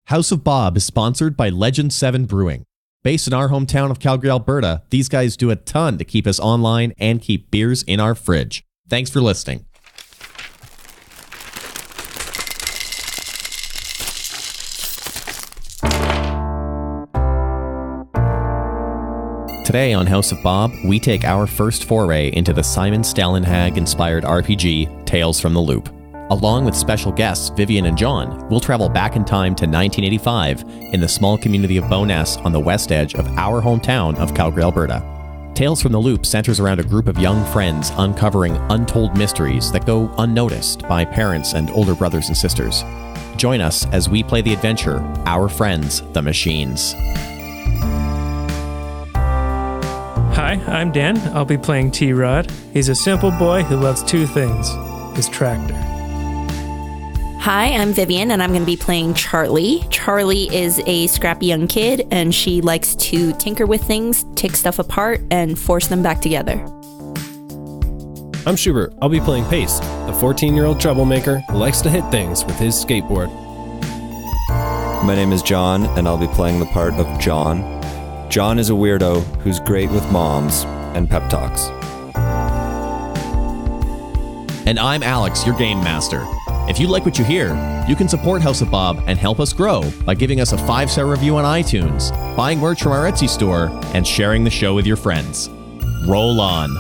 House of Bob is sponsored by Legend 7 Brewing. Based in our hometown of Calgary, Alberta, these guys do a ton to keep us online and keep beers in our fridge. Thanks for listening. Today on House of Bob, we take our first foray into the Simon Stalenhag-inspired RPG, Tales from the Loop. Along with special guests Vivian and John, we'll travel back in time to 1985 in the small community of Bowness on the west edge of our hometown of Calgary, Alberta. Tales from the Loop centers around a group of young friends uncovering untold mysteries that go unnoticed by parents and older brothers and sisters. Join us as we play the adventure, Our Friends, the Machines. Hi, I'm Dan. I'll be playing T-Rod. He's a simple boy who loves two things: his tractor. Hi, I'm Vivian, and I'm going to be playing Charlie. Charlie is a scrappy young kid, and she likes to tinker with things, take stuff apart, and force them back together. I'm Shubert. I'll be playing Pace, the 14-year-old troublemaker who likes to hit things with his skateboard. My name is John, and I'll be playing the part of John. John is a weirdo who's great with moms and pep talks. And I'm Alex, your game master. If you like what you hear, you can support House of Bob and help us grow by giving us a 5-star review on iTunes, buying merch from our Etsy store, and sharing the show with your friends. Roll on.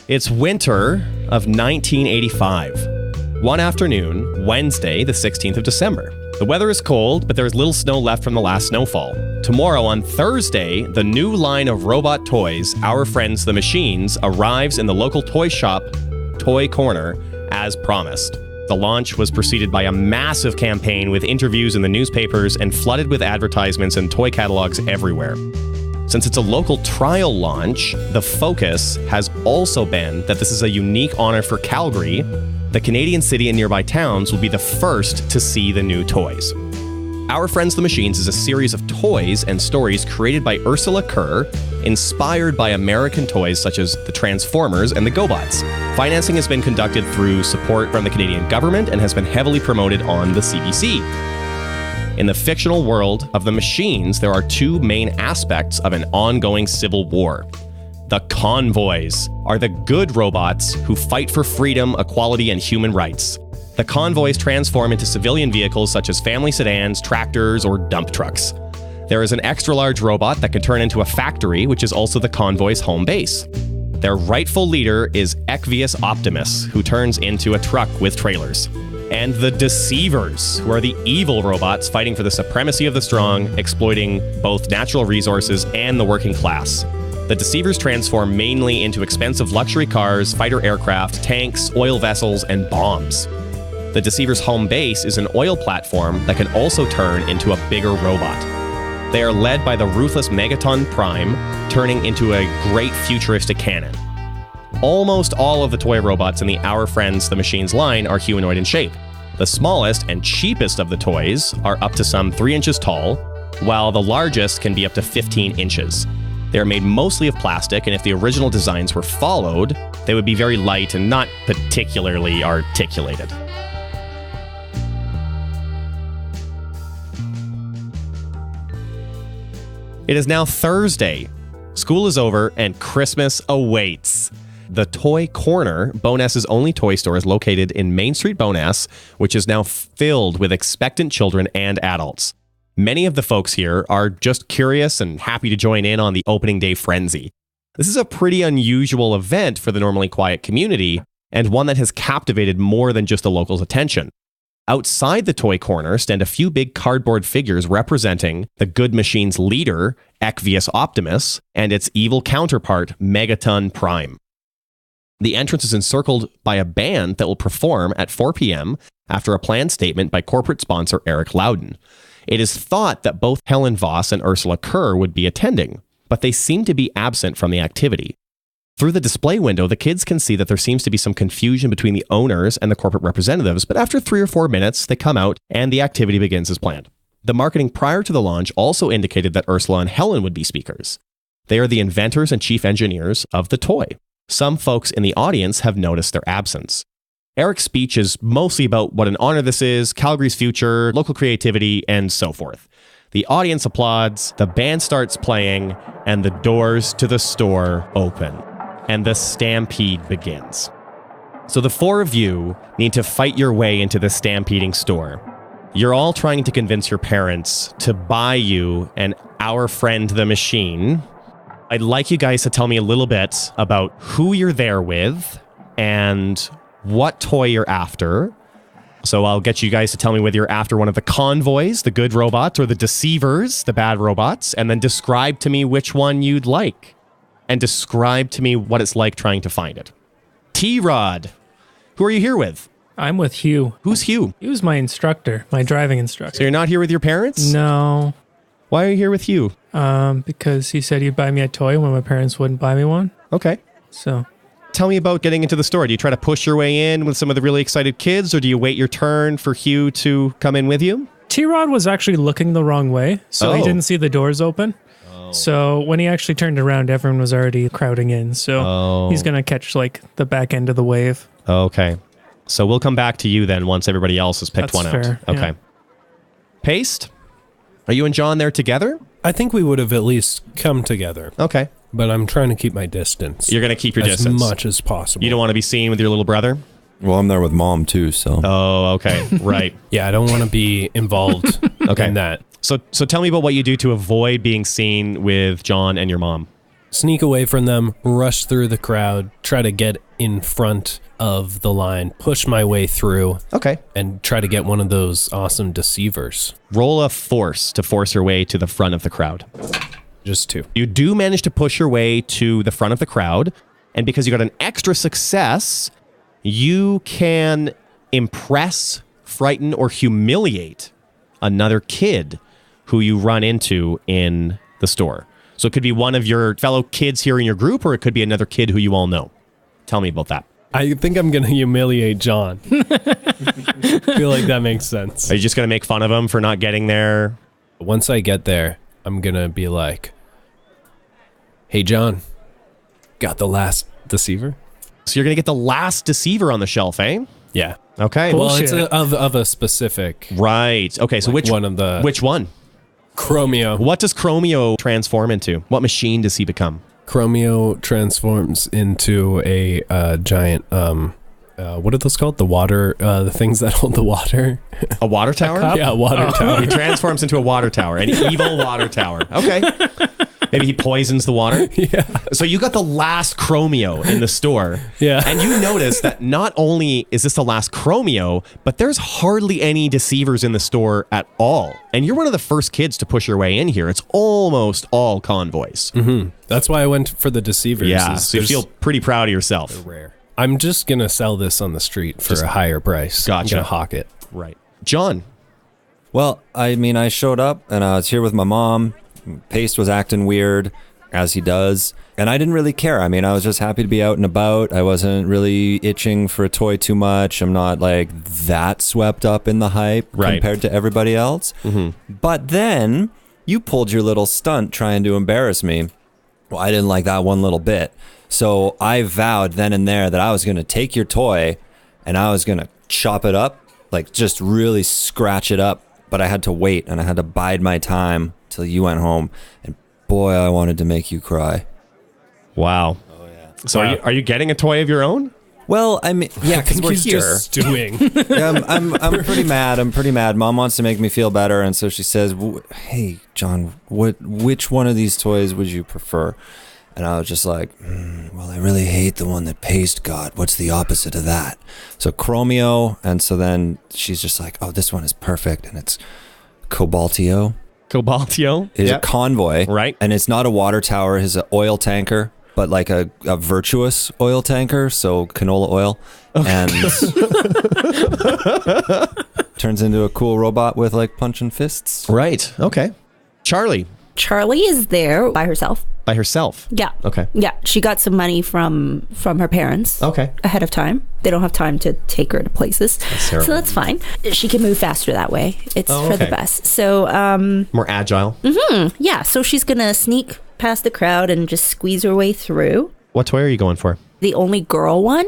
It's winter of 1985. One afternoon, Wednesday, the 16th of December. The weather is cold, but there is little snow left from the last snowfall. Tomorrow, on Thursday, the new line of robot toys, Our Friends the Machines, arrives in the local toy shop, Toy Corner, as promised. The launch was preceded by a massive campaign with interviews in the newspapers and flooded with advertisements and toy catalogs everywhere. Since it's a local trial launch, the focus has also been that this is a unique honor for Calgary. The Canadian city and nearby towns will be the first to see the new toys. Our Friends the Machines is a series of toys and stories created by Ursula Kerr, inspired by American toys such as the Transformers and the GoBots. Financing has been conducted through support from the Canadian government and has been heavily promoted on the CBC. In the fictional world of the machines, there are two main aspects of an ongoing civil war. The convoys are the good robots who fight for freedom, equality, and human rights. The convoys transform into civilian vehicles such as family sedans, tractors, or dump trucks. There is an extra-large robot that can turn into a factory, which is also the convoy's home base. Their rightful leader is Ekvius Optimus, who turns into a truck with trailers. And the Deceivers, who are the evil robots fighting for the supremacy of the strong, exploiting both natural resources and the working class. The Deceivers transform mainly into expensive luxury cars, fighter aircraft, tanks, oil vessels, and bombs. The Deceivers' home base is an oil platform that can also turn into a bigger robot. They are led by the ruthless Megaton Prime, turning into a great futuristic cannon. Almost all of the toy robots in the Our Friends the Machines line are humanoid in shape. The smallest and cheapest of the toys are up to some 3 inches tall, while the largest can be up to 15 inches. They are made mostly of plastic, and if the original designs were followed, they would be very light and not particularly articulated. It is now Thursday. School is over and Christmas awaits. The Toy Corner, Bowness's only toy store, is located in Main Street, Bowness, which is now filled with expectant children and adults. Many of the folks here are just curious and happy to join in on the opening day frenzy. This is a pretty unusual event for the normally quiet community, and one that has captivated more than just the locals' attention. Outside the Toy Corner stand a few big cardboard figures representing the Good Machine's leader, Ekvius Optimus, and its evil counterpart, Megaton Prime. The entrance is encircled by a band that will perform at 4 p.m. after a planned statement by corporate sponsor Eric Loudon. It is thought that both Helen Voss and Ursula Kerr would be attending, but they seem to be absent from the activity. Through the display window, the kids can see that there seems to be some confusion between the owners and the corporate representatives, but after 3 or 4 minutes, they come out and the activity begins as planned. The marketing prior to the launch also indicated that Ursula and Helen would be speakers. They are the inventors and chief engineers of the toy. Some folks in the audience have noticed their absence. Eric's speech is mostly about what an honor this is, Calgary's future, local creativity, and so forth. The audience applauds, the band starts playing, and the doors to the store open. And the stampede begins. So the four of you need to fight your way into the stampeding store. You're all trying to convince your parents to buy you and our friend the machine. I'd like you guys to tell me a little bit about who you're there with and what toy you're after. So I'll get you guys to tell me whether you're after one of the convoys, the good robots, or the deceivers, the bad robots, and then describe to me which one you'd like. And describe to me what it's like trying to find it. T-Rod, who are you here with? I'm with Hugh. Who's Hugh? He was my instructor, my driving instructor. So you're not here with your parents? No. Why are you here with Hugh? Because he said he'd buy me a toy when my parents wouldn't buy me one. Okay. So, tell me about getting into the store. Do you try to push your way in with some of the really excited kids, or do you wait your turn for Hugh to come in with you? T-Rod was actually looking the wrong way, so he didn't see the doors open. So when he actually turned around, everyone was already crowding in. So he's going to catch like the back end of the wave. Okay. So we'll come back to you then once everybody else has picked That's one fair, out. Okay. yeah. Paste? Are you and John there together? I think we would have at least come together, Okay. but I'm trying to keep my distance. You're going to keep your as distance. much as possible. You don't want to be seen with your little brother? Well, I'm there with mom too, so. Oh, okay. Right. Yeah, I don't want to be involved in that. So tell me about what you do to avoid being seen with John and your mom. Sneak away from them, rush through the crowd, try to get in front of the line, push my way through, Okay. and try to get one of those awesome deceivers. Roll a force to force your way to the front of the crowd. Just two. You do manage to push your way to the front of the crowd, and because you got an extra success, you can impress, frighten, or humiliate another kid who you run into in the store. So it could be one of your fellow kids here in your group, or it could be another kid who you all know. Tell me about that. I think I'm going to humiliate John. I feel like that makes sense. Are you just going to make fun of him for not getting there? Once I get there, I'm going to be like, hey, John, got the last deceiver? So you're going to get the last deceiver on the shelf, eh? Yeah. Okay. Cool. Well, it's Bullshit. of a specific Right. Okay, so like which one of the Which one? Chromio. What does Chromio transform into? What machine does he become? Chromio transforms into a giant what are those called? The water the things that hold the water. A water tower? Yeah, water tower. He transforms into a water tower, an evil water tower. Okay. Maybe he poisons the water. Yeah. So you got the last Chromio in the store. Yeah. And you notice that not only is this the last Chromio, but there's hardly any deceivers in the store at all. And you're one of the first kids to push your way in here. It's almost all convoys. Mm-hmm. That's why I went for the deceivers. Yeah. So you feel pretty proud of yourself. rare. I'm just going to sell this on the street for a higher price. Gotcha. I'm going to hawk it. Right. John. Well, I mean, I showed up and I was here with my mom. Paste was acting weird, as he does. And I didn't really care. I mean, I was just happy to be out and about. I wasn't really itching for a toy too much. I'm not like that swept up in the hype compared to everybody else. Mm-hmm. But then you pulled your little stunt trying to embarrass me. Well, I didn't like that one little bit. So I vowed then and there that I was going to take your toy and I was going to chop it up, like just really scratch it up. But I had to wait and I had to bide my time till you went home. And boy, I wanted to make you cry. Wow. Oh, yeah. So are you getting a toy of your own? Well, I mean, yeah, because we're He's here. just stewing. Yeah, I'm pretty mad. I'm pretty mad. Mom wants to make me feel better, and so she says, "Hey, John, which one of these toys would you prefer?" And I was just like, "Well, I really hate the one that Paste got. What's the opposite of that?" So Chromio, and so then she's just like, "Oh, this one is perfect," and it's Cobaltio. Cobaltio? It's a convoy, right? And it's not a water tower. It's an oil tanker. But like a virtuous oil tanker, so canola oil, and turns into a cool robot with like punching fists. Right. Okay. Charlie, Charlie is there by herself. By herself? Yeah. Okay. Yeah, she got some money from her parents. Okay. Ahead of time. They don't have time to take her to places. That's so that's fine. She can move faster that way. It's for the best. So more agile. Yeah, so she's going to sneak past the crowd and just squeeze her way through. What toy are you going for? The only girl one.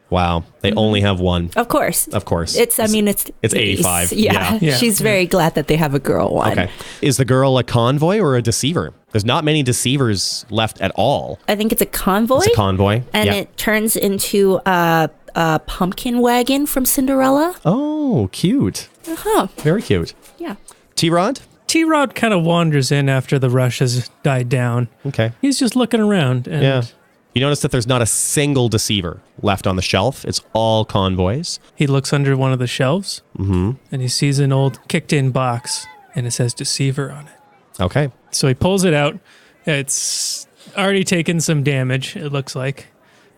Wow. They only have one. Of course. It's 85. Yeah. She's very glad that they have a girl one. Okay. Is the girl a convoy or a deceiver? There's not many deceivers left at all. I think it's a convoy. It's a convoy. And it turns into a pumpkin wagon from Cinderella. Oh, cute. Uh-huh. Very cute. Yeah. T-Rod? T-Rod kind of wanders in after the rush has died down. Okay. He's just looking around. And You notice that there's not a single deceiver left on the shelf. It's all convoys. he looks under one of the shelves and he sees an old kicked-in box and it says Deceiver on it. Okay. So he pulls it out. It's already taken some damage, it looks like.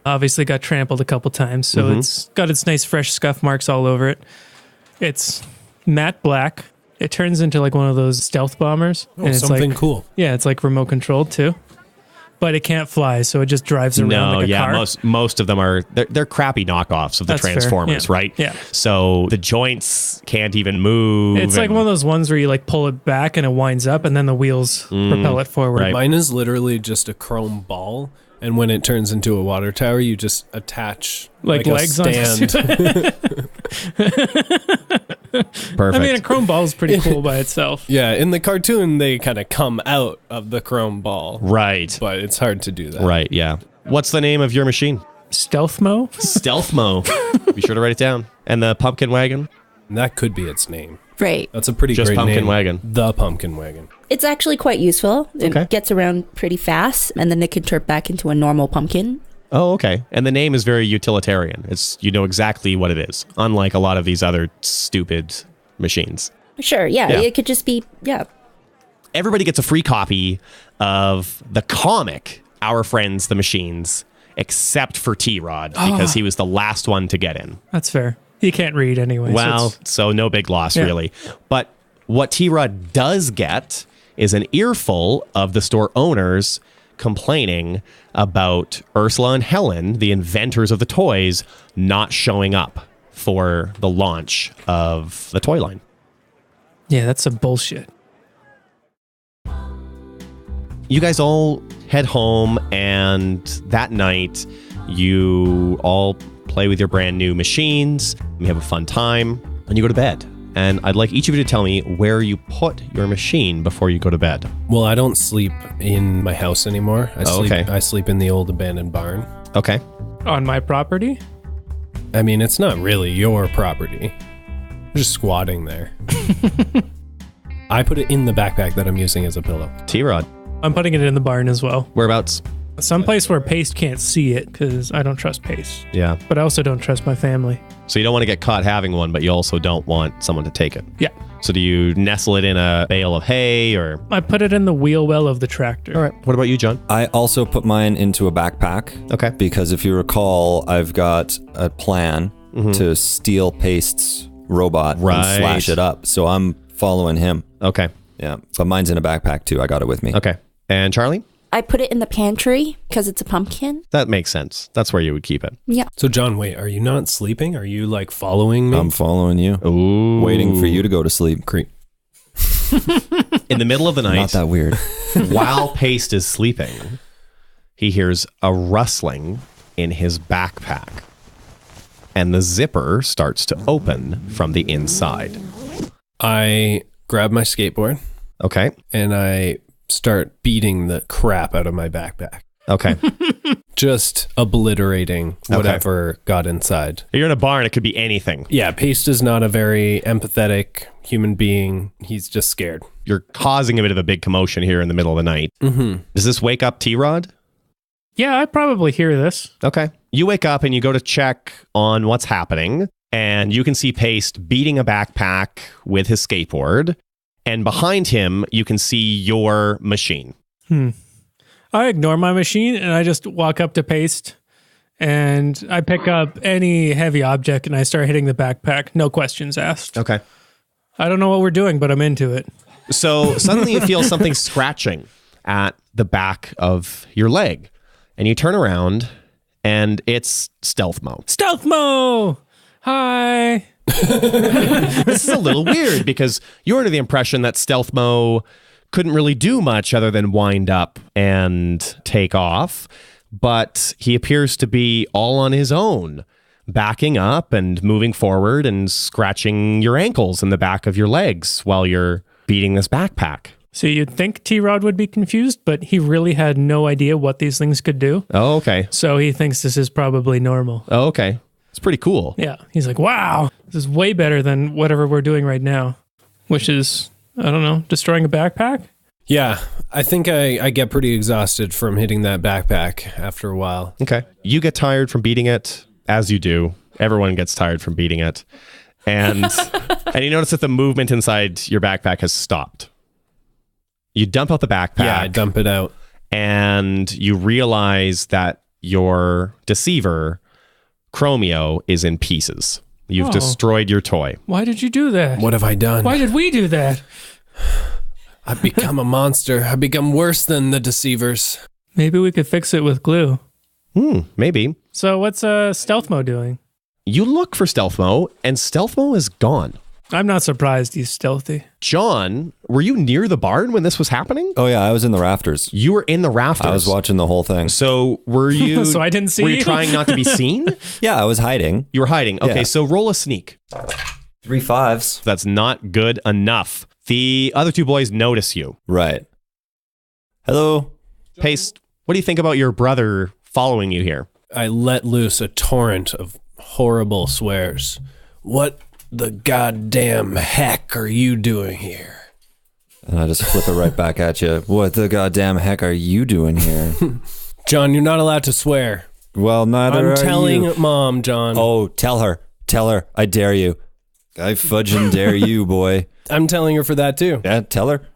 Obviously got trampled a couple times, so it's got its nice fresh scuff marks all over it. It's matte black. It turns into like one of those stealth bombers. Oh, and it's something like, cool. Yeah, it's like remote controlled too. But it can't fly, so it just drives around like a car. Most of them are they're crappy knockoffs of the That's fair. Transformers, Yeah. right? Yeah. So the joints can't even move. It's like one of those ones where you like pull it back and it winds up, and then the wheels propel it forward. Right. Mine is literally just a chrome ball, and when it turns into a water tower, you just attach Like a legs on stand. Perfect. I mean, a chrome ball is pretty cool by itself. Yeah, in the cartoon, they kind of come out of the chrome ball. Right. But it's hard to do that. Right, yeah. What's the name of your machine? Stealth Mo? Stealth Mo. Be sure to write it down. And the pumpkin wagon? That could be its name. Right. That's a pretty Just great pumpkin name. wagon. The pumpkin wagon. It's actually quite useful. It gets around pretty fast, and then it can turn back into a normal pumpkin. Oh, okay. And the name is very utilitarian. You know exactly what it is, unlike a lot of these other stupid machines. Sure, yeah. It could just be, Everybody gets a free copy of the comic, Our Friends the Machines, except for T-Rod, because he was the last one to get in. That's fair. He can't read anyway. Well, so no big loss, really. But what T-Rod does get is an earful of the store owners complaining about Ursula and Helen, the inventors of the toys, not showing up for the launch of the toy line. Yeah, that's some bullshit. You guys all head home, and that night you all play with your brand new machines. You have a fun time, and you go to bed. And I'd like each of you to tell me where you put your machine before you go to bed. Well, I don't sleep in my house anymore. I sleep in the old abandoned barn. Okay. On my property? I mean, it's not really your property. I'm just squatting there. I put it in the backpack that I'm using as a pillow. T-Rod. I'm putting it in the barn as well. Whereabouts? Someplace where Paste can't see it, because I don't trust Paste. Yeah. But I also don't trust my family. So you don't want to get caught having one, but you also don't want someone to take it. Yeah. So do you nestle it in a bale of hay or? I put it in the wheel well of the tractor. All right. What about you, John? I also put mine into a backpack. Okay. Because if you recall, I've got a plan to steal Paste's robot and slash it up. So I'm following him. Okay. Yeah. But mine's in a backpack too. I got it with me. Okay. And Charlie? I put it in the pantry because it's a pumpkin. That makes sense. That's where you would keep it. Yeah. So, John, wait, are you not sleeping? Are you like following me? I'm following you. Ooh. Waiting for you to go to sleep. Creep. In the middle of the night, Not that weird. while Paste is sleeping, he hears a rustling in his backpack. And the zipper starts to open from the inside. I grab my skateboard Okay. and I start beating the crap out of my backpack. Okay. Just obliterating whatever got inside. You're in a barn. It could be anything. Yeah, Paste is not a very empathetic human being. He's just scared. You're causing a bit of a big commotion here in the middle of the night. Mm-hmm. Does this wake up T-Rod? Yeah, I probably hear this. Okay. You wake up and you go to check on what's happening, and you can see Paste beating a backpack with his skateboard, and behind him, you can see your machine. I ignore my machine and I just walk up to Paste and I pick up any heavy object and I start hitting the backpack. No questions asked. Okay. I don't know what we're doing, but I'm into it. So suddenly you feel something scratching at the back of your leg. And you turn around and it's Stealth Mo. Stealth Mo! Hi. This is a little weird because you're under the impression that Stealth Mo couldn't really do much other than wind up and take off. But he appears to be all on his own, backing up and moving forward and scratching your ankles and the back of your legs while you're beating this backpack. So you'd think T-Rod would be confused, but he really had no idea what these things could do. Oh, okay. So he thinks this is probably normal. Oh, okay. It's pretty cool. Yeah. He's like, wow, this is way better than whatever we're doing right now, which is, I don't know, destroying a backpack? Yeah, I think I get pretty exhausted from hitting that backpack after a while. Okay. You get tired from beating it, as you do. Everyone gets tired from beating it. And and you notice that the movement inside your backpack has stopped. You dump out the backpack. Yeah, I dump it out. And you realize that your deceiver, Chromio, is in pieces. You've destroyed your toy. Why did you do that? What have I done? Why did we do that? I've become a monster. I've become worse than the deceivers. Maybe we could fix it with glue. Maybe. So what's Stealth Mo doing? You look for Stealth Mo, and Stealth Mo is gone. I'm not surprised he's stealthy. John, were you near the barn when this was happening? Oh yeah, I was in the rafters. You were in the rafters. I was watching the whole thing. So were you... So I didn't see Were you you? trying not to be seen? Yeah, I was hiding. You were hiding. Okay, Yeah. so roll a sneak. 3 5s. That's not good enough. The other two boys notice you. Right. Hello. Pace, what do you think about your brother following you here? I let loose a torrent of horrible swears. What the goddamn heck are you doing here? And I just flip it right back at you. What the goddamn heck are you doing here? John, you're not allowed to swear. Well, neither I'm are telling you. Mom, John. Oh, tell her. Tell her. I dare you. I fudging dare you, boy. I'm telling her for that too. Yeah, tell her.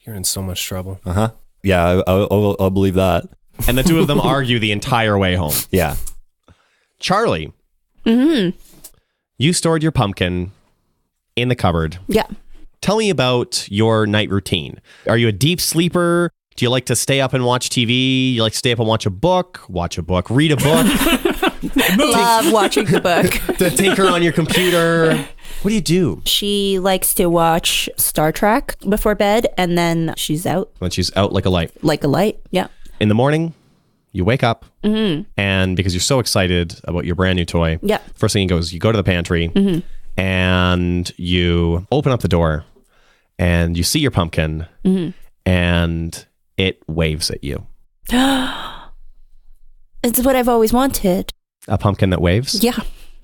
You're in so much trouble. Uh-huh. Yeah, I'll believe that. And the two of them argue the entire way home. Yeah. Charlie, you stored your pumpkin in the cupboard. Yeah. Tell me about your night routine. Are you a deep sleeper? Do you like to stay up and watch TV? You like to stay up and watch a book, read a book, Love watching the book. to tinker on your computer? What do you do? She likes to watch Star Trek before bed, and then she's out When she's out like a light. like a light. Yeah. In the morning, you wake up, and because you're so excited about your brand new toy, Yeah. first thing you go is you go to the pantry, and you open up the door, and you see your pumpkin, and it waves at you. It's what I've always wanted. A pumpkin that waves? Yeah.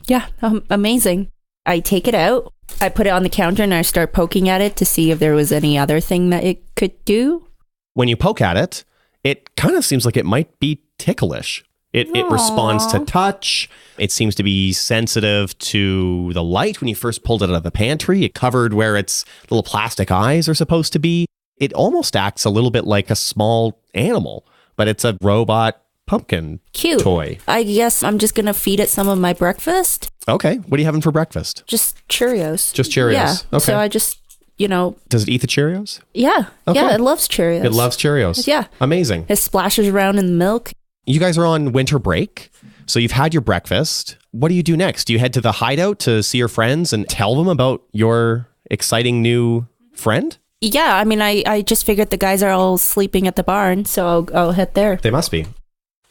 Yeah. Amazing. I take it out. I put it on the counter and I start poking at it to see if there was any other thing that it could do. When you poke at it, it kind of seems like it might be ticklish. It responds to touch. It seems to be sensitive to the light. When you first pulled it out of the pantry, it covered where its little plastic eyes are supposed to be. It almost acts a little bit like a small animal, but it's a robot pumpkin Cute. toy. I guess I'm just going to feed it some of my breakfast. Okay. What are you having for breakfast? Just Cheerios. Just Cheerios. Yeah. Okay. So I just, Does it eat the Cheerios? yeah. Okay. Yeah, it loves Cheerios. It loves Cheerios. Yeah. Amazing. It splashes around in the milk. You guys are on winter break, so you've had your breakfast. What do you do next? Do you head to the hideout to see your friends and tell them about your exciting new friend? Yeah, I mean, I just figured the guys are all sleeping at the barn, so I'll head there. They must be.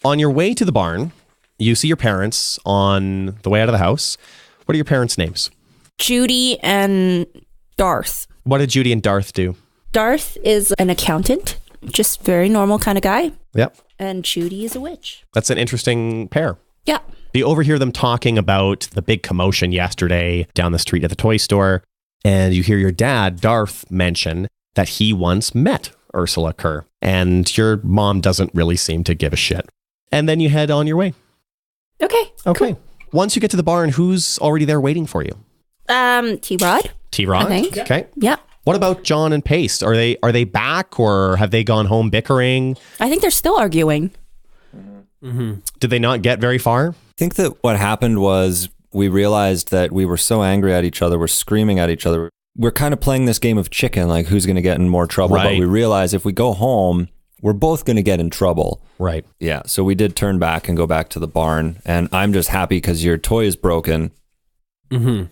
On your way to the barn, you see your parents on the way out of the house. What are your parents' names? Judy and Darth. What did Judy and Darth do? Darth is an accountant, just very normal kind of guy. Yep. And Judy is a witch. That's an interesting pair. Yeah. You overhear them talking about the big commotion yesterday down the street at the toy store. And you hear your dad, Darth, mention that he once met Ursula Kerr. And your mom doesn't really seem to give a shit. And then you head on your way. Okay. Okay. Once you get to the barn, who's already there waiting for you? T-Rod. T-Rod? I think. Okay. Yeah. What about John and Pace? Are they back or have they gone home bickering? I think they're still arguing. Did they not get very far? I think that what happened was we realized that we were so angry at each other, we're screaming at each other. we're kind of playing this game of chicken, like who's going to get in more trouble. Right. But we realize if we go home, we're both going to get in trouble. Right. Yeah. So we did turn back and go back to the barn. And I'm just happy because your toy is broken. Mm-hmm.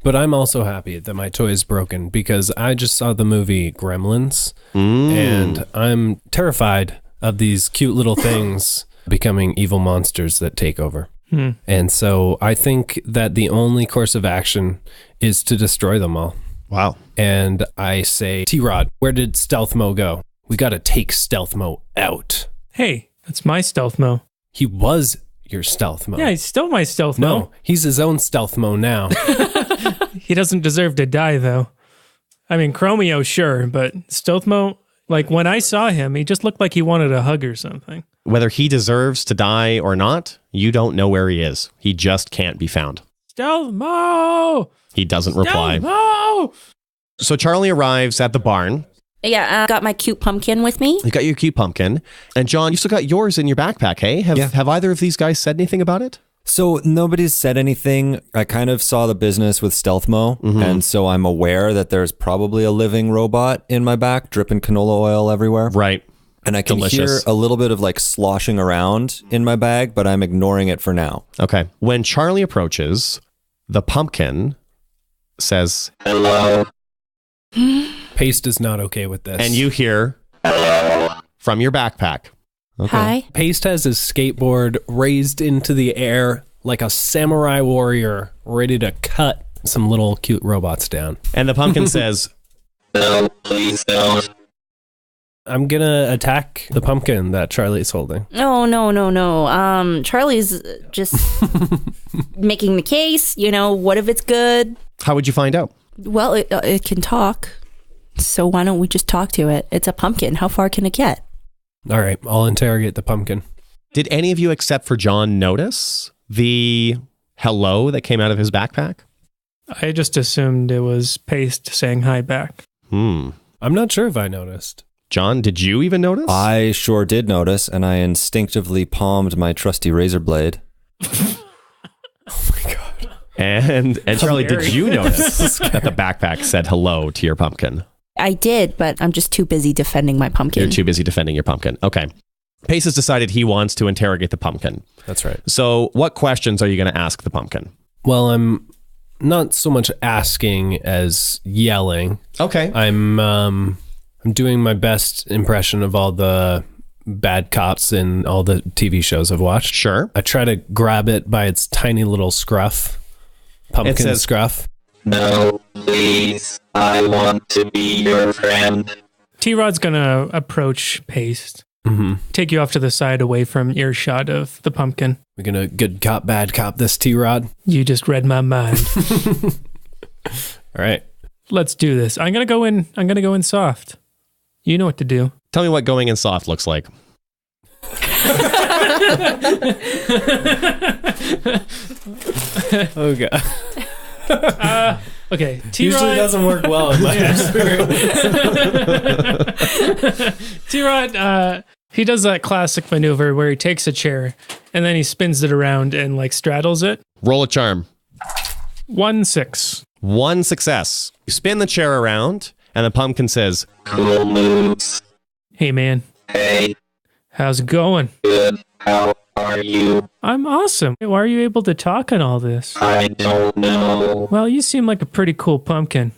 But I'm also happy that my toy is broken because I just saw the movie Gremlins, and I'm terrified of these cute little things becoming evil monsters that take over. And so I think that the only course of action is to destroy them all. Wow. And I say, T-Rod, where did Stealth Mo go? We got to take Stealth Mo out. Hey, that's my stealth mo. He was your Stealth Mo. Yeah, he's still my stealth mo. No, he's his own Stealth Mo now. He doesn't deserve to die, though. I mean, Chromio, sure, but stealth mo, like when I saw him, he just looked like he wanted a hug or something. Whether he deserves to die or not, you don't know where he is. He just can't be found. Stealth mo! He doesn't reply. Stealth mo! So Charlie arrives at the barn. Yeah, I got my cute pumpkin with me. You got your cute pumpkin. And John, you still got yours in your backpack, hey? Have either of these guys said anything about it? So nobody's said anything. I kind of saw the business with Stealth Mo, and so I'm aware that there's probably a living robot in my back, dripping canola oil everywhere. Right. And I can hear a little bit of like sloshing around in my bag, but I'm ignoring it for now. Okay. When Charlie approaches, the pumpkin says, Hello. Paste is not okay with this. and you hear from your backpack. Okay. Hi. Paste has his skateboard raised into the air like a samurai warrior ready to cut some little cute robots down. And the pumpkin says, No, please don't. I'm gonna attack the pumpkin that Charlie's holding. No. Charlie's just making the case. You know, what if it's good? how would you find out? Well, it can talk. So why don't we just talk to it? It's a pumpkin. How far can it get? All right, I'll interrogate the pumpkin. Did any of you except for John notice the hello that came out of his backpack? I just assumed it was Paste saying hi back. I'm not sure if I noticed. John, did you even notice? I sure did notice, and I instinctively palmed my trusty razor blade. And Charlie, did you notice that the backpack said hello to your pumpkin? I did, but I'm just too busy defending my pumpkin. You're too busy defending your pumpkin. Okay. Pace has decided he wants to interrogate the pumpkin. That's right. So what questions are you going to ask the pumpkin? Well, I'm not so much asking as yelling. Okay. I'm doing my best impression of all the bad cops in all the TV shows I've watched. Sure. I try to grab it by its tiny little scruff. Pumpkin It says- scruff. No, please. I want to be your friend. T-Rod's gonna approach Paste, take you off to the side away from earshot of the pumpkin. We're gonna good cop, bad cop this T-Rod. You just read my mind. All right. Let's do this. I'm gonna go in soft. You know what to do. Tell me what going in soft looks like. Oh god. Okay, Usually T-Rod. doesn't work well in my experience. T-Rod, he does that classic maneuver where he takes a chair and then he spins it around and like straddles it. Roll a charm. 1-6. One success. You spin the chair around and the pumpkin says, Cool moves. Hey man, Hey, how's it going? good. How are you? I'm awesome. Why are you able to talk on all this? I don't know. Well, you seem like a pretty cool pumpkin.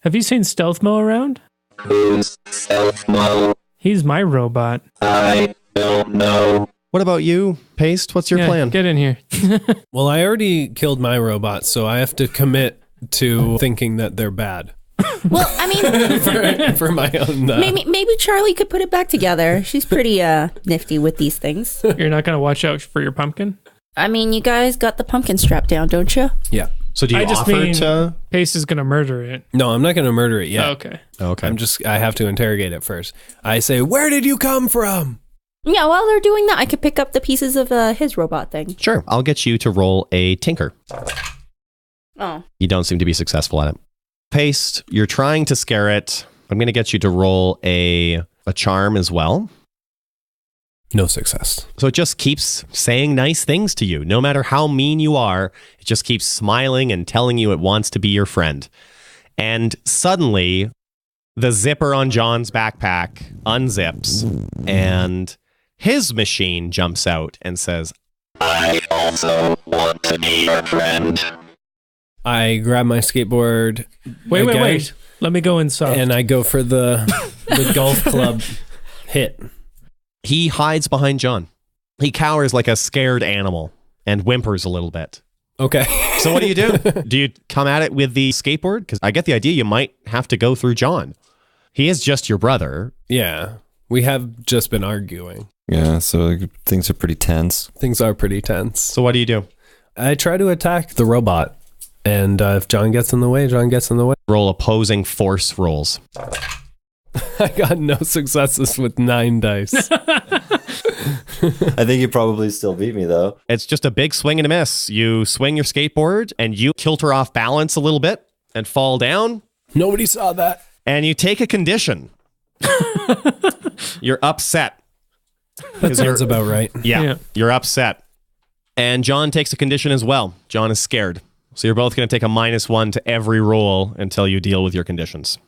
Have you seen Stealth Mo around? Who's Self-Mo? He's my robot. I don't know. what about you, Paste? What's your Yeah, plan? Get in here. Well, I already killed my robot, so I have to commit to thinking that they're bad. Well, I mean, For my own... maybe Charlie could put it back together. She's pretty nifty with these things. You're not gonna watch out for your pumpkin? I mean, you guys got the pumpkin strapped down, don't you? Yeah. So do you I just offer mean- to... Pace is gonna murder it. No, I'm not going to murder it yet. Okay. Okay. I have to interrogate it first. I say, where did you come from? Yeah, while they're doing that, I could pick up the pieces of his robot thing. Sure. I'll get you to roll a tinker. Oh. You don't seem to be successful at it. Paste, you're trying to scare it. I'm going to get you to roll a charm as well. No success. So it just keeps saying nice things to you. No matter how mean you are, it just keeps smiling and telling you it wants to be your friend. And suddenly, the zipper on John's backpack unzips, and his machine jumps out and says, I also want to be your friend. I grab my skateboard. Wait. Let me go inside. And I go for the golf club hit. He hides behind John. He cowers like a scared animal and whimpers a little bit. Okay. So what do you do? Do you come at it with the skateboard? Because I get the idea you might have to go through John. He is just your brother. Yeah. We have just been arguing. Yeah, so things are pretty tense. Things are pretty tense. So what do you do? I try to attack the robot. And if John gets in the way, John gets in the way. Roll opposing force rolls. I got no successes with 9 dice. I think you probably still beat me, though. It's just a big swing and a miss. You swing your skateboard and you kilter off balance a little bit and fall down. Nobody saw that. And you take a condition. You're upset. That sounds about right. Yeah, you're upset. And John takes a condition as well. John is scared. So you're both going to take a -1 to every roll until you deal with your conditions.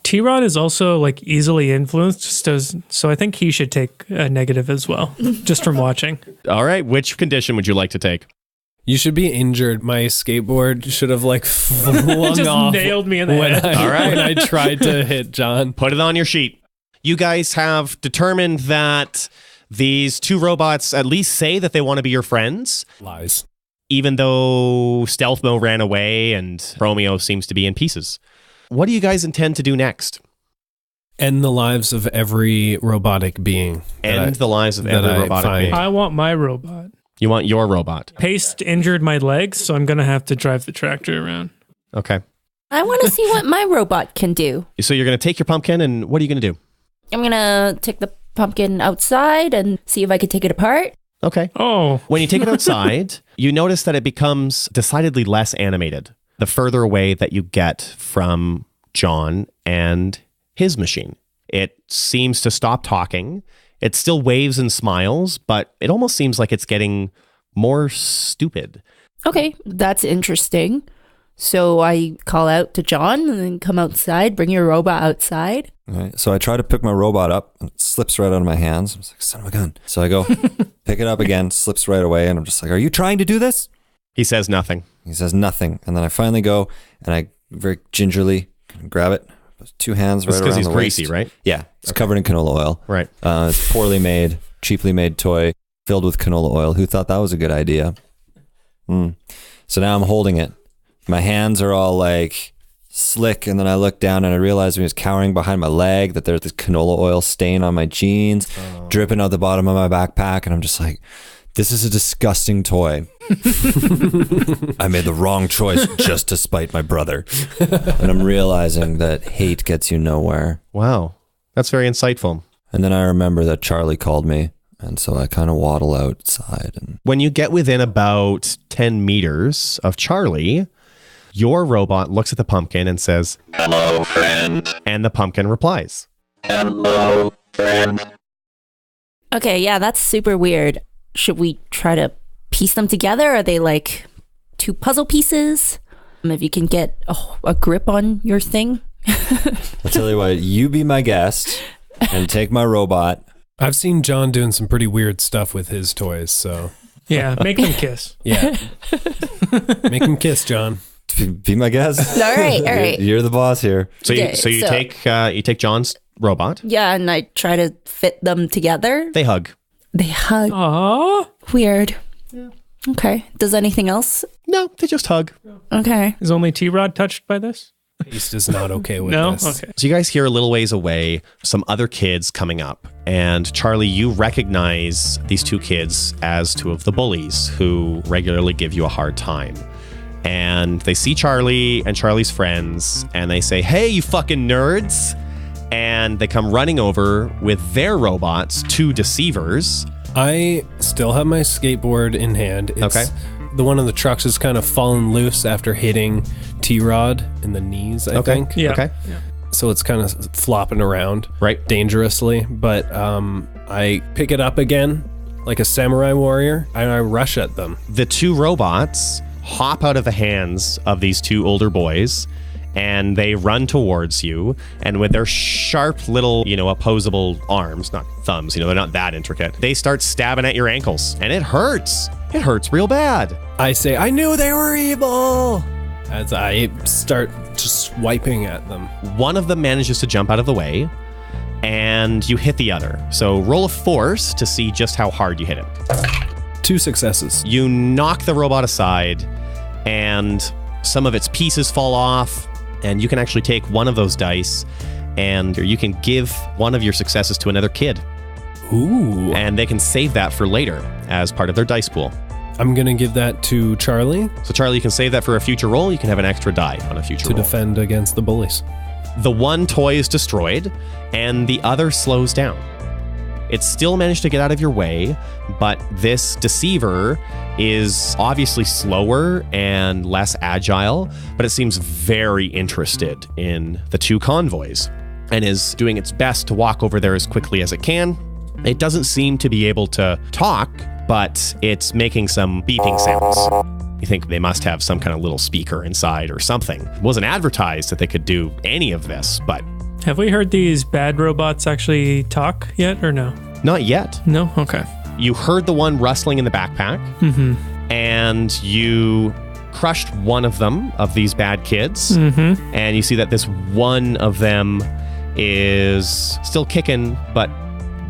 T-Rod is also like easily influenced, so I think he should take a negative as well, just from watching. All right, which condition would you like to take? You should be injured. My skateboard should have like flung Just off nailed me in the when head. when I tried to hit John. Put it on your sheet. You guys have determined that these two robots at least say that they want to be your friends. Lies. Even though Stealth Mo ran away and Romeo seems to be in pieces. What do you guys intend to do next? End the lives of every robotic being. End the lives of every robotic being. I want my robot. You want your robot. Paste injured my legs, so I'm going to have to drive the tractor around. Okay. I want to see what my robot can do. So you're going to take your pumpkin, and what are you going to do? I'm going to take the pumpkin outside and see if I can take it apart. Okay. Oh. When you take it outside, you notice that it becomes decidedly less animated the further away that you get from John and his machine. It seems to stop talking. It still waves and smiles, but it almost seems like it's getting more stupid. Okay, that's interesting. So I call out to John and then come outside, bring your robot outside. All right, so I try to pick my robot up, and it slips right out of my hands. I was like, son of a gun. So I go pick it up again, slips right away, and I'm just like, are you trying to do this? He says nothing. He says nothing. And then I finally go, and I very gingerly grab it. 2 hands right around the waist. Because he's greasy, right? Yeah, it's covered in canola oil. Right. It's poorly made, cheaply made toy filled with canola oil. Who thought that was a good idea? So now I'm holding it. My hands are all like slick, and then I look down and I realize when he was cowering behind my leg that there's this canola oil stain on my jeans, dripping out the bottom of my backpack, and I'm just like, this is a disgusting toy. I made the wrong choice just to spite my brother. And I'm realizing that hate gets you nowhere. Wow. That's very insightful. And then I remember that Charlie called me, and so I kind of waddle outside. And when you get within about 10 meters of Charlie, your robot looks at the pumpkin and says, Hello, friend. And the pumpkin replies, Hello, friend. Okay, yeah, that's super weird. Should we try to piece them together? Are they like 2 puzzle pieces? If you can get a grip on your thing. I'll tell you what, you be my guest and take my robot. I've seen John doing some pretty weird stuff with his toys, so. Yeah, make them kiss. Yeah. Make him kiss, John. Be my guest. All right. You're the boss here. So you take John's robot. Yeah, and I try to fit them together. They hug. They hug. Aww. Weird. Yeah. Okay. Does anything else? No, they just hug. Okay. Is only T-Rod touched by this? Paste is not okay with No? this. Okay. So you guys hear a little ways away some other kids coming up. And Charlie, you recognize these 2 kids as 2 of the bullies who regularly give you a hard time. And they see Charlie and Charlie's friends, and they say, hey, you fucking nerds. And they come running over with their robots, 2 deceivers. I still have my skateboard in hand. It's, okay. The one on the trucks is kind of fallen loose after hitting T-Rod in the knees, I think. Yeah. Okay. Yeah. So it's kind of flopping around dangerously. But I pick it up again like a samurai warrior, and I rush at them. The 2 robots hop out of the hands of these 2 older boys and they run towards you, and with their sharp little, opposable arms, not thumbs, they're not that intricate, they start stabbing at your ankles, and it hurts. It hurts real bad. I say, I knew they were evil, as I start just swiping at them. One of them manages to jump out of the way, and you hit the other. So roll a force to see just how hard you hit him. 2 successes. You knock the robot aside, and some of its pieces fall off, and you can actually take one of those dice, and you can give one of your successes to another kid. Ooh. And they can save that for later as part of their dice pool. I'm going to give that to Charlie So Charlie, you can save that for a future roll. You can have an extra die on a future to roll. defend against the bullies. The one toy is destroyed, and the other slows down. It still managed to get out of your way, but this deceiver is obviously slower and less agile, but it seems very interested in the 2 convoys and is doing its best to walk over there as quickly as it can. It doesn't seem to be able to talk, but it's making some beeping sounds. You think they must have some kind of little speaker inside or something. It wasn't advertised that they could do any of this, but Have we heard these bad robots actually talk yet or no? not yet. No? Okay. You heard the one rustling in the backpack, and you crushed one of them, of these bad kids, and you see that this one of them is still kicking, but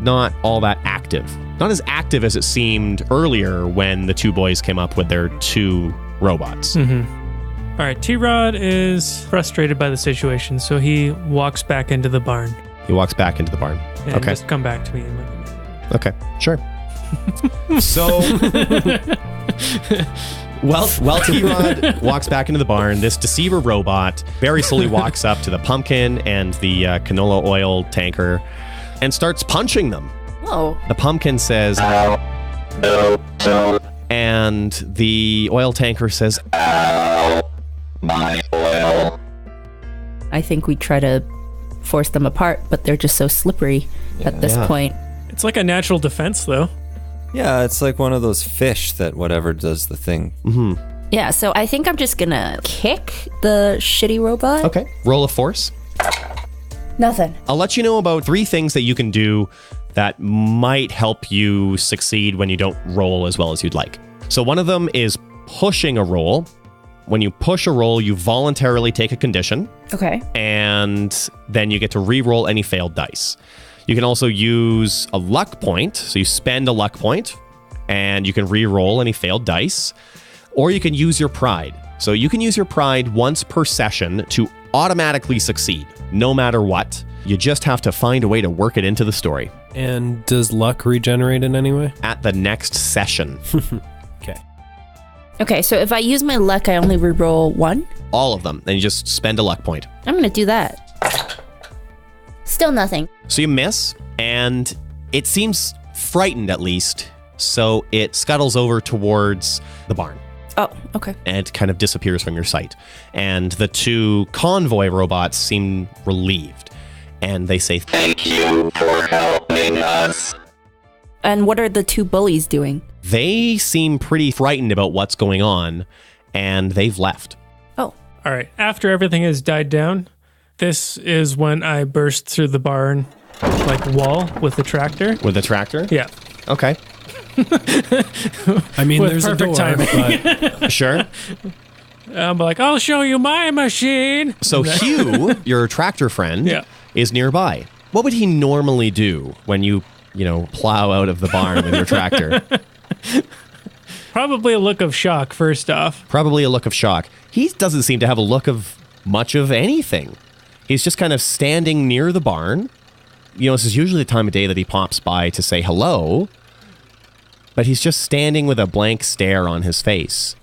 not all that active. Not as active as it seemed earlier when the 2 boys came up with their 2 robots. All right. T-Rod is frustrated by the situation, so he walks back into the barn. He walks back into the barn. And Okay. just come back to me. Okay, sure. So, well, T-Rod walks back into the barn. This deceiver robot very slowly walks up to the pumpkin and the canola oil tanker and starts punching them. Oh. The pumpkin says, Ow. No, don't. and the oil tanker says, Ow. My oil. I think we try to force them apart, but they're just so slippery at this Yeah. point. It's like a natural defense, though. Yeah, it's like one of those fish that whatever does the thing. Yeah, so I think I'm just gonna kick the shitty robot. okay, roll a force. Nothing. I'll let you know about 3 things that you can do that might help you succeed when you don't roll as well as you'd like. So one of them is pushing a roll. When you push a roll, you voluntarily take a condition, Okay. and then you get to re-roll any failed dice. You can also use a luck point, so you spend a luck point, and you can re-roll any failed dice, or you can use your pride. So you can use your pride once per session to automatically succeed, no matter what. You just have to find a way to work it into the story. And does luck regenerate in any way? At the next session, Okay. Okay, so if I use my luck, I only reroll 1. all of them, and you just spend a luck point. I'm gonna do that. Still nothing. So you miss, and it seems frightened at least, so it scuttles over towards the barn. Oh, okay. And it kind of disappears from your sight. And the 2 convoy robots seem relieved. And they say, Thank you for helping us. And what are the 2 bullies doing? they seem pretty frightened about what's going on, and they've left. Oh, All right. After everything has died down, this is when I burst through the barn like wall with the tractor. With the tractor? Yeah. Okay. I mean, With there's a perfect door, but Sure. I'm like, I'll show you my machine. So Hugh, your tractor friend, Yeah. is nearby. What would he normally do when you plow out of the barn with your tractor? Probably a look of shock, first off. Probably a look of shock. He doesn't seem to have a look of much of anything. He's just kind of standing near the barn. This is usually the time of day that he pops by to say hello, but he's just standing with a blank stare on his face.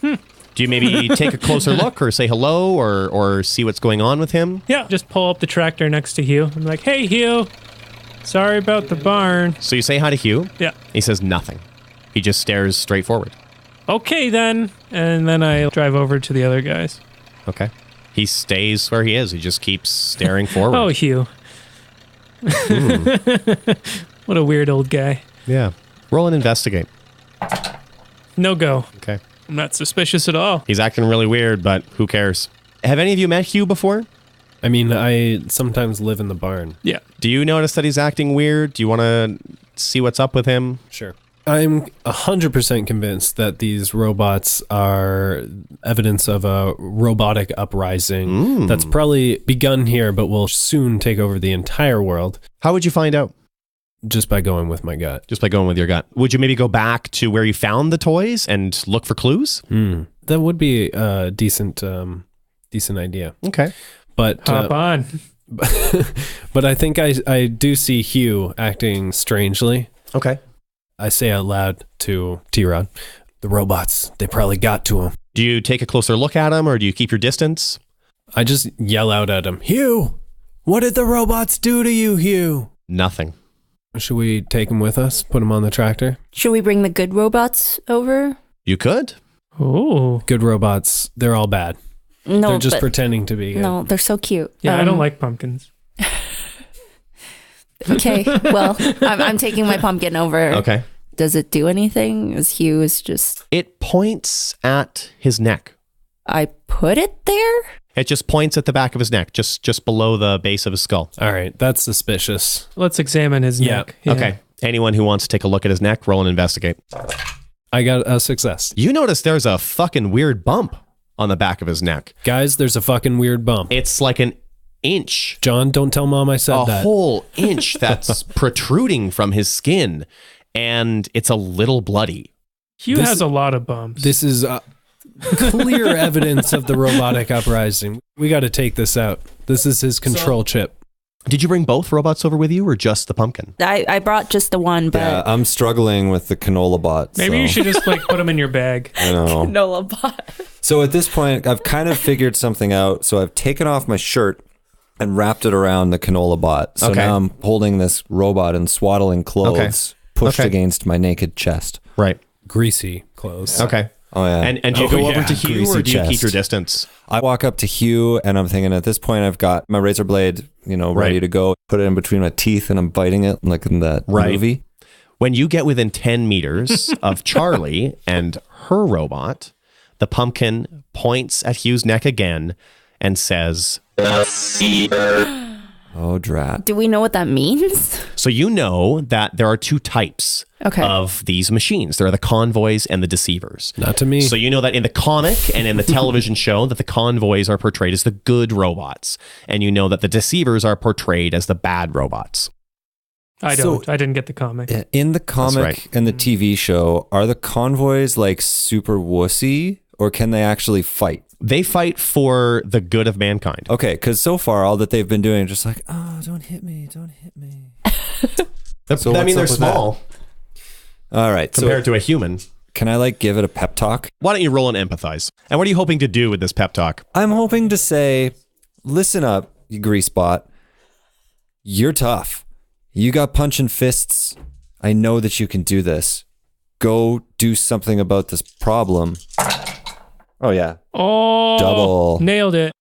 Do you maybe take a closer look or say hello or see what's going on with him? Yeah. Just pull up the tractor next to Hugh. I'm like, hey, Hugh. Sorry about the barn. So you say hi to Hugh. Yeah. He says nothing. He just stares straight forward. Okay, then. And then I drive over to the other guys. Okay. He stays where he is. He just keeps staring forward. Oh, Hugh. What a weird old guy. Yeah. Roll and investigate. No go. Okay. I'm not suspicious at all. He's acting really weird, but who cares? Have any of you met Hugh before? I mean, I sometimes live in the barn. Yeah. Do you notice that he's acting weird? Do you want to see what's up with him? Sure. I'm 100% convinced that these robots are evidence of a robotic uprising that's probably begun here, but will soon take over the entire world. How would you find out? Just by going with my gut. Just by going with your gut. Would you maybe go back to where you found the toys and look for clues? That would be a decent idea. Okay. But Hop on. but I think I do see Hugh acting strangely. Okay. I say out loud to T-Rod, the robots, they probably got to him. Do you take a closer look at him or do you keep your distance? I just yell out at him, Hugh, what did the robots do to you, Hugh? Nothing. Should we take him with us? Put him on the tractor? Should we bring the good robots over? You could. Oh. Good robots, they're all bad. No, They're just but- pretending to be good. No, they're so cute. Yeah, I don't like pumpkins. Okay, well, I'm taking my pumpkin over. Okay. Does it do anything? Is Hugh is just... It points at his neck. I put it there? It just points at the back of his neck, just below the base of his skull. All right, that's suspicious. Let's examine his Yeah. neck. Yeah. Okay. Anyone who wants to take a look at his neck, roll and investigate. I got a success. You notice there's a fucking weird bump on the back of his neck. Guys, there's a fucking weird bump. It's like an inch, John, don't tell Mom I said a that. whole inch that's protruding from his skin, and it's a little bloody. Hugh This- has a lot of bumps. This is clear evidence of the robotic uprising. We got to take this out. This is his control chip. Did you bring both robots over with you or just the pumpkin? I brought just the one, but... Yeah, I'm struggling with the canola bot. Maybe so, you should just like put them in your bag. I know. Nola bot. So at this point, I've kind of figured something out. So I've taken off my shirt and wrapped it around the canola bot. So Okay. now I'm holding this robot in swaddling clothes pushed Okay. against my naked chest. Right. Greasy clothes. Okay. Oh, yeah. And do you Oh, go over yeah. to Hugh Greasy or do you keep chest. your distance? I walk up to Hugh and I'm thinking at this point, I've got my razor blade, ready Right. to go. Put it in between my teeth and I'm biting it like in that Right. movie. When you get within 10 meters of Charlie and her robot, the pumpkin points at Hugh's neck again and says, Deceiver. Oh, drat. Do we know what that means? so you know that there are two types Okay. of these machines. There are the convoys and the deceivers. Not to me. So you know that in the comic and in the television show that the convoys are portrayed as the good robots. And you know that the deceivers are portrayed as the bad robots. I don't. I didn't get the comic. In the comic right. and the TV show, are the convoys like super wussy or can they actually fight? They fight for the good of mankind. Okay, because so far all that they've been doing is just like, oh, don't hit me, don't hit me. So I mean, they're what's up with small All right, compared so to a human. can I give it a pep talk? Why don't you roll and empathize? And what are you hoping to do with this pep talk? I'm hoping to say, listen up, you greasebot. You're tough. You got punching fists. I know that you can do this. Go do something about this problem. Oh, yeah. Oh, Double. Nailed it.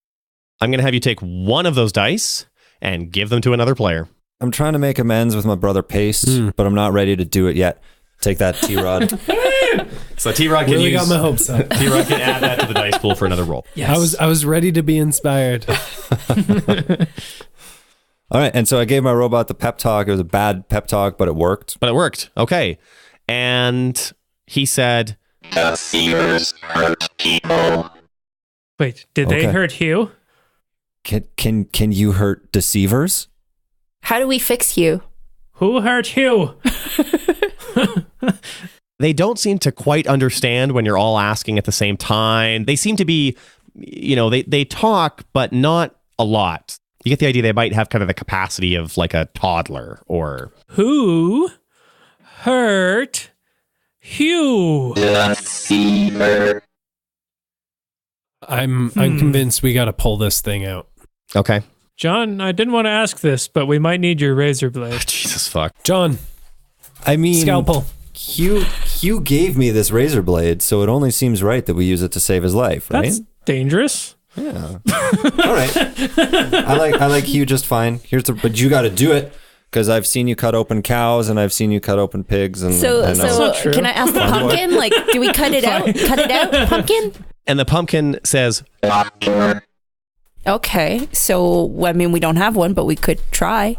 I'm going to have you take one of those dice and give them to another player. I'm trying to make amends with my brother Paste, but I'm not ready to do it yet. Take that, T-Rod. So T-Rod can Really got my hopes up. T-Rod can add that to the dice pool for another roll. Yes. I was ready to be inspired. All right, and so I gave my robot the pep talk. It was a bad pep talk, but it worked. But it worked. Okay. And he said, Deceivers hurt people. Wait, did they Okay. hurt Hugh? Can you hurt deceivers? How do we fix Hugh? Who hurt Hugh? they don't seem to quite understand when you're all asking at the same time. They seem to be, they talk, but not a lot. You get the idea they might have kind of the capacity of like a toddler or... Who hurt Hugh? Deceiver. I'm convinced we got to pull this thing out. Okay. John, I didn't want to ask this, but we might need your razor blade. Jesus fuck. John, I mean, scalpel. Hugh gave me this razor blade, so it only seems right that we use it to save his life, right? That's dangerous. Yeah. All right. I like Hugh just fine. But you got to do it because I've seen you cut open cows and I've seen you cut open pigs. And So I know. not true. can I ask the pumpkin? Like, do we cut it out? Cut it out, pumpkin? And the pumpkin says, Doctor. Okay, so I mean, we don't have one, but we could try.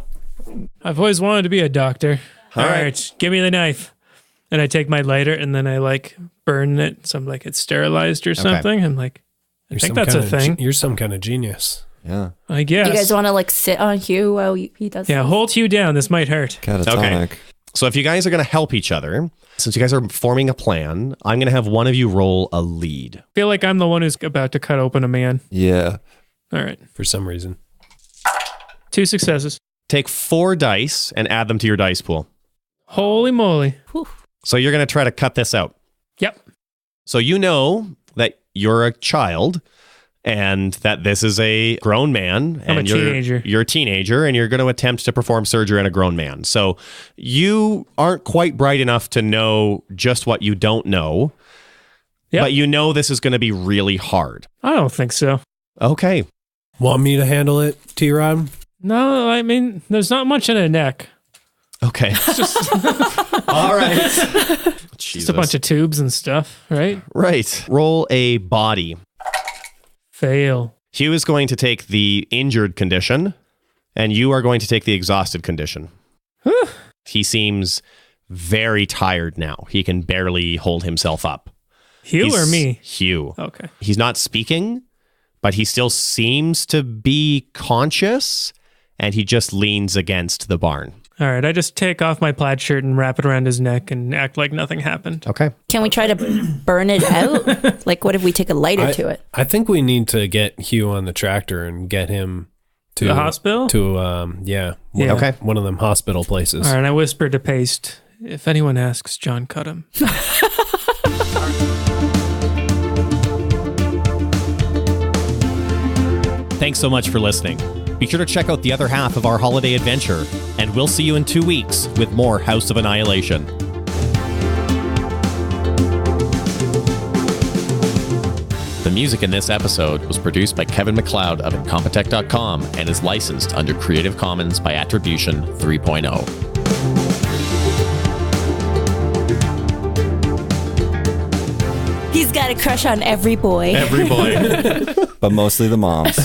I've always wanted to be a doctor. All All right. right, give me the knife. And I take my lighter and then I like burn it. So I'm like, it's sterilized or something. I'm like, I think that's a thing. You're some kind of genius. Yeah. I guess. Do you guys want to like sit on Hugh while he does? Yeah, this? hold Hugh down. This might hurt. Catatonic. So if you guys are going to help each other, since you guys are forming a plan, I'm going to have one of you roll a lead. I feel like I'm the one who's about to cut open a man. Yeah. All right. For some reason. 2 successes. Take 4 dice and add them to your dice pool. Holy moly. So you're going to try to cut this out. Yep. So you know that you're a child and that this is a grown man. I'm a and teenager. You're a teenager and you're going to attempt to perform surgery on a grown man. So you aren't quite bright enough to know just what you don't know. Yep. But you know this is going to be really hard. I don't think so. Okay. Want me to handle it, T-Rod? No, I mean, there's not much in a neck. Okay. All right. Just a bunch of tubes and stuff, right? Right. Roll a body. Fail. Hugh is going to take the injured condition, and you are going to take the exhausted condition. He seems very tired now. He can barely hold himself up. Hugh or me? Hugh. Okay. He's not speaking, but he still seems to be conscious, and he just leans against the barn. All right. I just take off my plaid shirt and wrap it around his neck and act like nothing happened. Okay. Can we try to burn it out? Like, what if we take a lighter to it? I think we need to get Hugh on the tractor and get him to The hospital? Yeah. Okay. One of them hospital places. All right. I whispered to Paste, if anyone asks, John cut him. Thanks so much for listening. Be sure to check out the other half of our holiday adventure, and we'll see you in 2 weeks with more House of Annihilation. The music in this episode was produced by Kevin MacLeod of Incompetech.com and is licensed under Creative Commons by Attribution 3.0. He's got a crush on every boy. Every boy. But mostly the moms.